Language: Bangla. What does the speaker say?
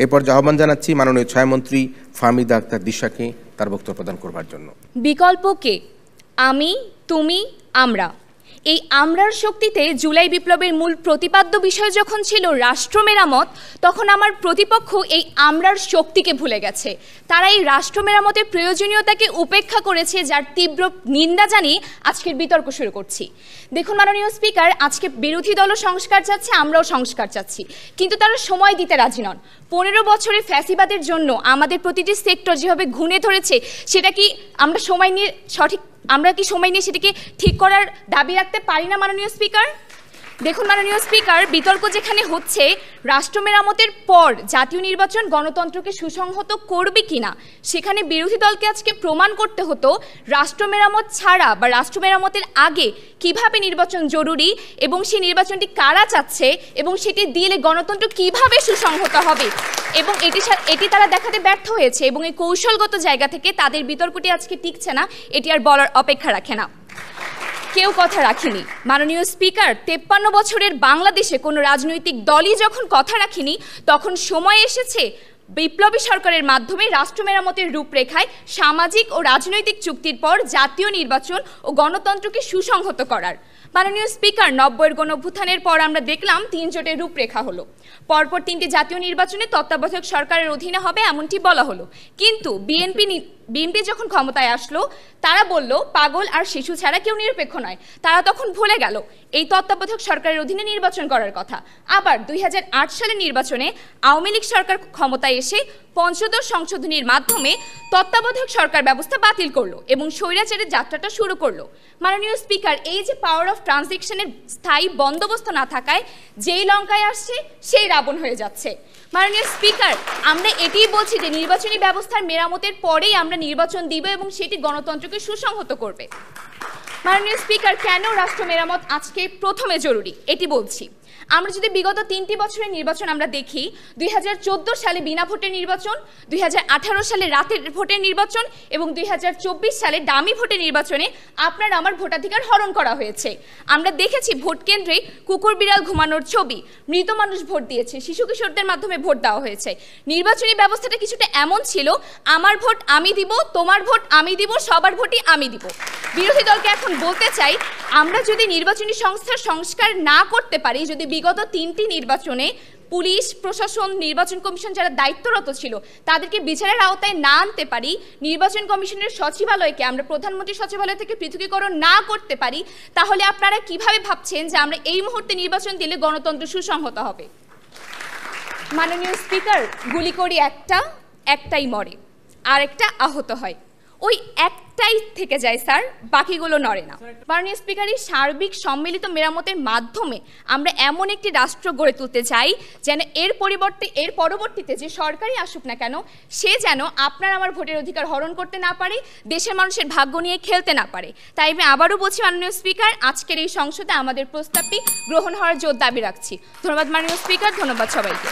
এরপর আহ্বান জানাচ্ছি মাননীয় ছায়ামন্ত্রী ফাহমিদা আক্তার দিশাকে তার বক্তব্য প্রদান করবার জন্য। বিকল্প কে? আমি, তুমি, আমরা। এই আমরার শক্তিতে জুলাই বিপ্লবের মূল প্রতিপাদ্য বিষয় যখন ছিল রাষ্ট্র মেরামত, তখন আমার প্রতিপক্ষ এই আমরার শক্তিকে ভুলে গেছে। তারা এই রাষ্ট্র মেরামতের প্রয়োজনীয়তাকে উপেক্ষা করেছে, যার তীব্র নিন্দা জানিয়ে আজকের বিতর্ক শুরু করছি। দেখুন মাননীয় স্পিকার, আজকে বিরোধী দলও সংস্কার চাচ্ছে, আমরাও সংস্কার চাচ্ছি, কিন্তু তারা সময় দিতে রাজি নন। 15 বছরের ফ্যাসিবাদের জন্য আমাদের প্রতিটি সেক্টর যেভাবে ঘুণে ধরেছে, সেটা কি আমরা সময় নিয়ে সেটাকে ঠিক করার দাবি রাখতে পারি না মাননীয় স্পিকার? দেখুন মাননীয় স্পিকার, বিতর্ক যেখানে হচ্ছে রাষ্ট্র মেরামতের পর জাতীয় নির্বাচন গণতন্ত্রকে সুসংহত করবে কিনা, সেখানে বিরোধী দলকে আজকে প্রমাণ করতে হতো রাষ্ট্র মেরামত ছাড়া বা রাষ্ট্র মেরামতের আগে কিভাবে নির্বাচন জরুরি এবং সেই নির্বাচনটি কারা চাচ্ছে এবং সেটি দিলে গণতন্ত্র কিভাবে সুসংহত হবে, এবং এটি তারা দেখাতে ব্যর্থ হয়েছে। এবং এই কৌশলগত জায়গা থেকে তাদের বিতর্কটি আজকে টিকছে না, এটি আর বলার অপেক্ষা রাখে না। কেউ কথা রাখেনি মাননীয় স্পিকার। 53 বছরের বাংলাদেশে কোনো রাজনৈতিক দলই যখন কথা রাখেনি, তখন সময় এসেছে বিপ্লবী সরকারের মাধ্যমে রাষ্ট্র মেরামতের রূপরেখায় সামাজিক ও রাজনৈতিক চুক্তির পর জাতীয় নির্বাচন ও গণতন্ত্রকে সুসংহত করার। মাননীয় স্পিকার, 90-এর গণঅভ্যুত্থানের পর আমরা দেখলাম 3 জোটের রূপরেখা হলো। পরপর 3টি জাতীয় নির্বাচনে তত্ত্বাবধায়ক সরকারের অধীনে হবে এমনটি বলা হলো, কিন্তু বিএনপি যখন ক্ষমতায় আসলো, তারা বলল পাগল আর শিশু ছাড়া কেউ নিরপেক্ষ নয়। তারা তখন ভুলে গেল এই তত্ত্বাবধায়ক সরকারের অধীনে নির্বাচন করার কথা। আবার 2008 সালের নির্বাচনে আওয়ামী লীগ সরকার ক্ষমতায় এসে পঞ্চদশ সংশোধনীর মাধ্যমে তত্ত্বাবধায়ক সরকার ব্যবস্থা বাতিল করলো এবং স্বৈরাচারের যাত্রাটা শুরু করলো। মাননীয় স্পিকার, এই যে পাওয়ার অফ ট্রানজিকশনের স্থায়ী বন্দোবস্ত না থাকায় যেই লঙ্কায় আসছে সেই রাবণ হয়ে যাচ্ছে। মাননীয় স্পিকার, আমরা এটিই বলছি যে নির্বাচনী ব্যবস্থার মেরামতের পরেই আমরা নির্বাচন দিব এবং সেটি গণতন্ত্রকে সুসংহত করবে। মাননীয় স্পিকার, কেন রাষ্ট্র মেরামত আজকে প্রথমে জরুরি এটি বলছি। আমরা যদি বিগত 3টি বছরের নির্বাচন আমরা দেখি, 2014 সালে বিনা ভোটের নির্বাচন, 2018 সালে রাতের ভোটের নির্বাচন এবং 2024 সালে ডামি ভোটের নির্বাচনে আপনার আমার ভোটাধিকার হরণ করা হয়েছে। আমরা দেখেছি ভোট কেন্দ্রে কুকুর বিড়াল ঘুমানোর ছবি, মৃত মানুষ ভোট দিয়েছে, শিশু কিশোরদের মাধ্যমে ভোট দেওয়া হয়েছে। নির্বাচনী ব্যবস্থাটা কিছুটা এমন ছিল, আমার ভোট আমি দিব, তোমার ভোট আমি দিব, সবার ভোটই আমি দিব। বিরোধী দলকে এখন বলতে চাই, আমরা যদি নির্বাচনী সংস্থার সংস্কার না করতে পারি, যদি বিগত 3টি নির্বাচনে পুলিশ প্রশাসন নির্বাচন কমিশন যারা দায়িত্বরত ছিল তাদেরকে বিচারের আওতায় না আনতে পারি, নির্বাচন কমিশনের সচিবালয়কে আমরা প্রধানমন্ত্রী সচিবালয় থেকে পৃথকীকরণ না করতে পারি, তাহলে আপনারা কিভাবে ভাবছেন যে আমরা এই মুহূর্তে নির্বাচন দিলে গণতন্ত্র সুসংহত হবে? মাননীয় স্পিকার, গুলি করি একটাই মরে, আর একটা আহত হয়, ওই একটাই থেকে যায় স্যার, বাকিগুলো নড়ে না। মাননীয় স্পিকার, এই সার্বিক সম্মিলিত মেরামতের মাধ্যমে আমরা এমন একটি রাষ্ট্র গড়ে তুলতে চাই যেন এর পরবর্তীতে যে সরকারই আসুক না কেন, সে যেন আপনার আমার ভোটের অধিকার হরণ করতে না পারে, দেশের মানুষের ভাগ্য নিয়ে খেলতে না পারে। তাই আমি আবারও বলছি মাননীয় স্পিকার, আজকের এই সংসদে আমাদের প্রস্তাবটি গ্রহণ হওয়ার জোর দাবি রাখছি। ধন্যবাদ মাননীয় স্পিকার, ধন্যবাদ সবাইকে।